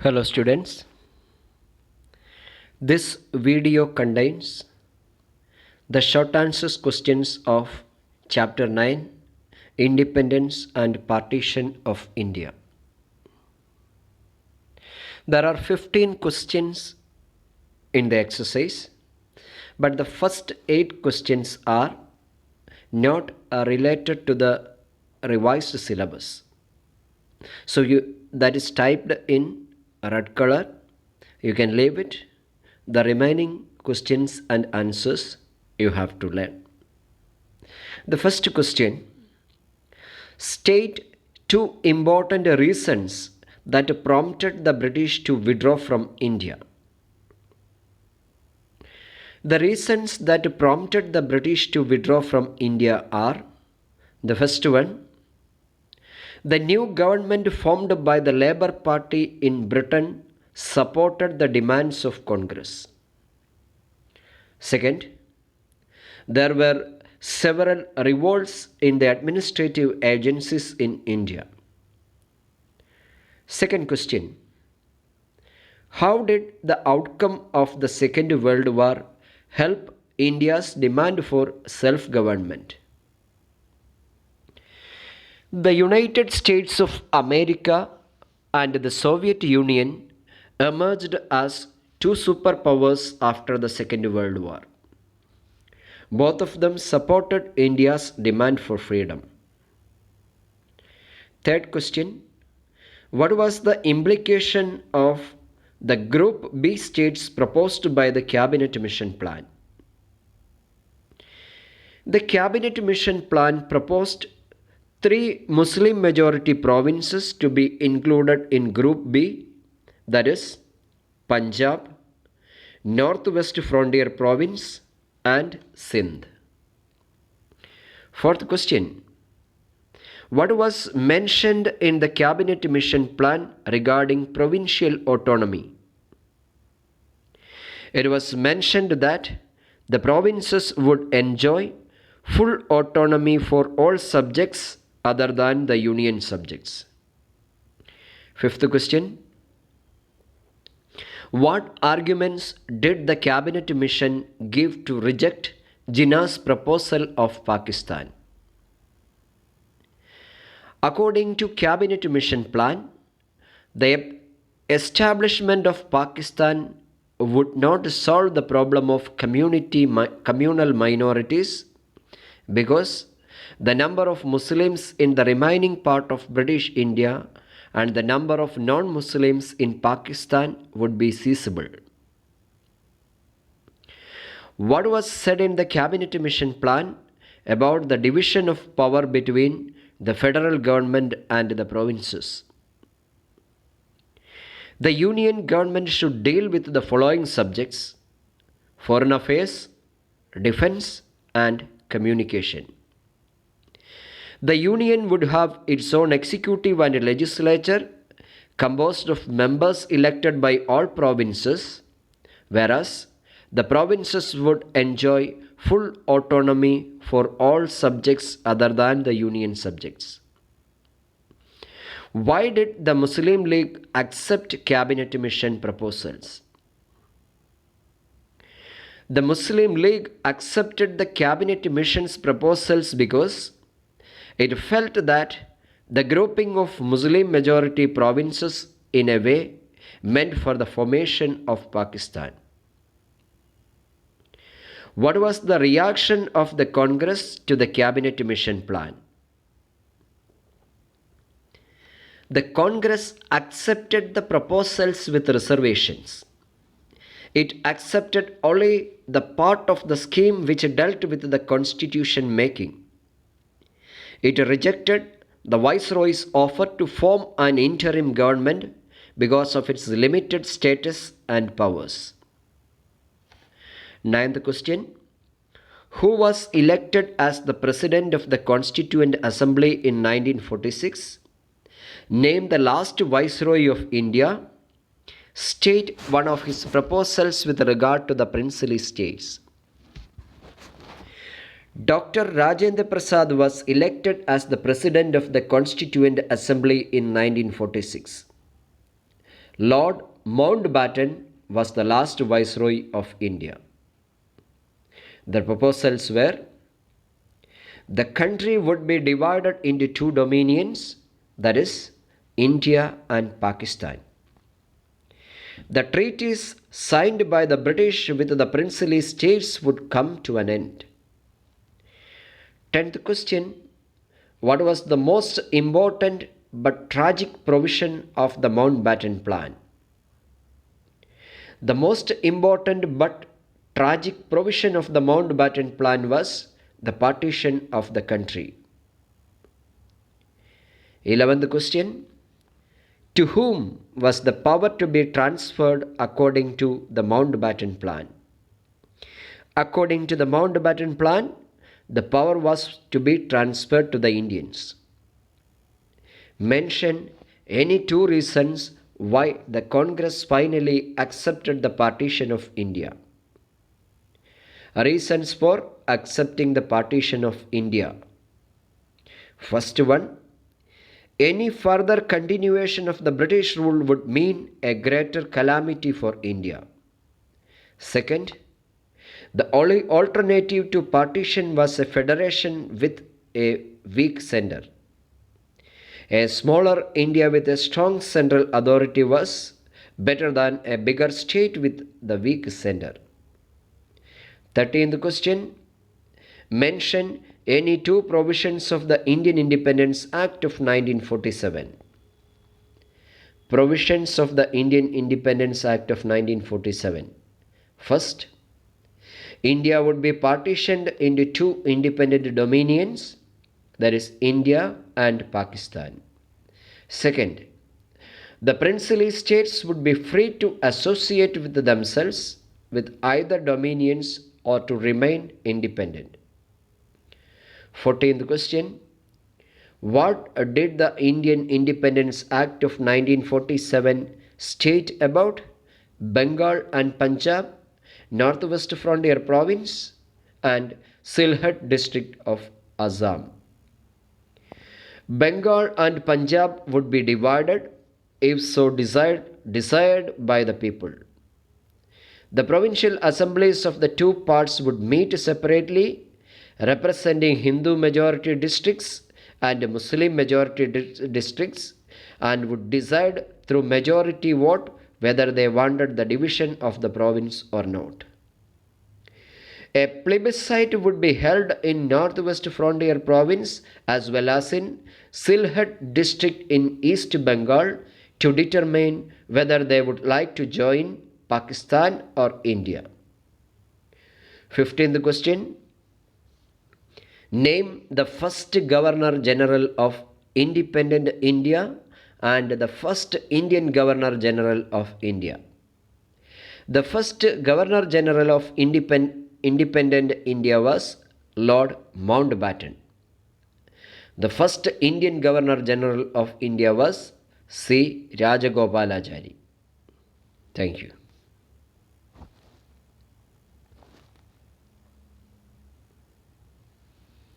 Hello students, this video contains the short answers questions of chapter 9 Independence and Partition of India. There are 15 questions in the exercise, but the first 8 questions are not related to the revised syllabus. So that is typed in red color. You can leave it. The remaining questions and answers you have to learn. The first question: state 2 important reasons that prompted the British to withdraw from India. The reasons that prompted the British to withdraw from India are: the first one, the new government formed by the Labour Party in Britain supported the demands of Congress. Second, there were several revolts in the administrative agencies in India. Second question: how did the outcome of the Second World War help India's demand for self-government? The United States of America and the Soviet Union emerged as two superpowers after the Second World War. Both of them supported India's demand for freedom. Third question: what was the implication of the Group B states proposed by the Cabinet Mission Plan? The Cabinet Mission Plan proposed 3 Muslim majority provinces to be included in Group B, that is Punjab, Northwest Frontier Province and Sindh. Fourth question: what was mentioned in the Cabinet Mission Plan regarding provincial autonomy? It was mentioned that the provinces would enjoy full autonomy for all subjects other than the Union subjects. Fifth question: what arguments did the Cabinet Mission give to reject Jinnah's proposal of Pakistan? According to Cabinet Mission Plan, the establishment of Pakistan would not solve the problem of communal minorities because the number of Muslims in the remaining part of British India and the number of non-Muslims in Pakistan would be feasible. What was said in the Cabinet Mission Plan about the division of power between the federal government and the provinces? The Union government should deal with the following subjects: foreign affairs, defense, and communication. The Union would have its own executive and legislature composed of members elected by all provinces, whereas the provinces would enjoy full autonomy for all subjects other than the Union subjects. Why did the Muslim League accept Cabinet Mission proposals? The Muslim League accepted the Cabinet Mission's proposals because it felt that the grouping of Muslim majority provinces in a way meant for the formation of Pakistan. What was the reaction of the Congress to the Cabinet Mission Plan? The Congress accepted the proposals with reservations. It accepted only the part of the scheme which dealt with the constitution making. It rejected the Viceroy's offer to form an interim government because of its limited status and powers. Ninth question: who was elected as the President of the Constituent Assembly in 1946? Name the last Viceroy of India. State one of his proposals with regard to the princely states. Dr. Rajendra Prasad was elected as the President of the Constituent Assembly in 1946. Lord Mountbatten was the last Viceroy of India. The proposals were: the country would be divided into two dominions, that is, India and Pakistan. The treaties signed by the British with the princely states would come to an end. 10th question: what was the most important but tragic provision of the Mountbatten Plan? The most important but tragic provision of the Mountbatten Plan was the partition of the country. 11th question: to whom was the power to be transferred according to the Mountbatten Plan? According to the Mountbatten Plan, the power was to be transferred to the Indians. Mention any two reasons why the Congress finally accepted the partition of India. Reasons for accepting the partition of India. First one: any further continuation of the British rule would mean a greater calamity for India. Second, the only alternative to partition was a federation with a weak center. A smaller India with a strong central authority was better than a bigger state with the weak center. 13th question: mention any two provisions of the Indian Independence Act of 1947. Provisions of the Indian Independence Act of 1947. First, India would be partitioned into two independent dominions, that is, India and Pakistan. Second, the princely states would be free to associate with themselves with either dominions or to remain independent. 14th question: what did the Indian Independence Act of 1947 state about Bengal and Punjab, Northwest Frontier Province, and Sylhet district of Assam? Bengal and Punjab would be divided if so desired by the people. The provincial assemblies of the two parts would meet separately, representing Hindu majority districts and Muslim majority districts, and would decide through majority vote whether they wanted the division of the province or not. A plebiscite would be held in Northwest Frontier Province as well as in Sylhet district in East Bengal to determine whether they would like to join Pakistan or India. 15th question: name the first Governor General of independent India and the first Indian Governor General of India. The first Governor General of independent India was Lord Mountbatten. The first Indian Governor General of India was C. Rajagopalachari. Thank you.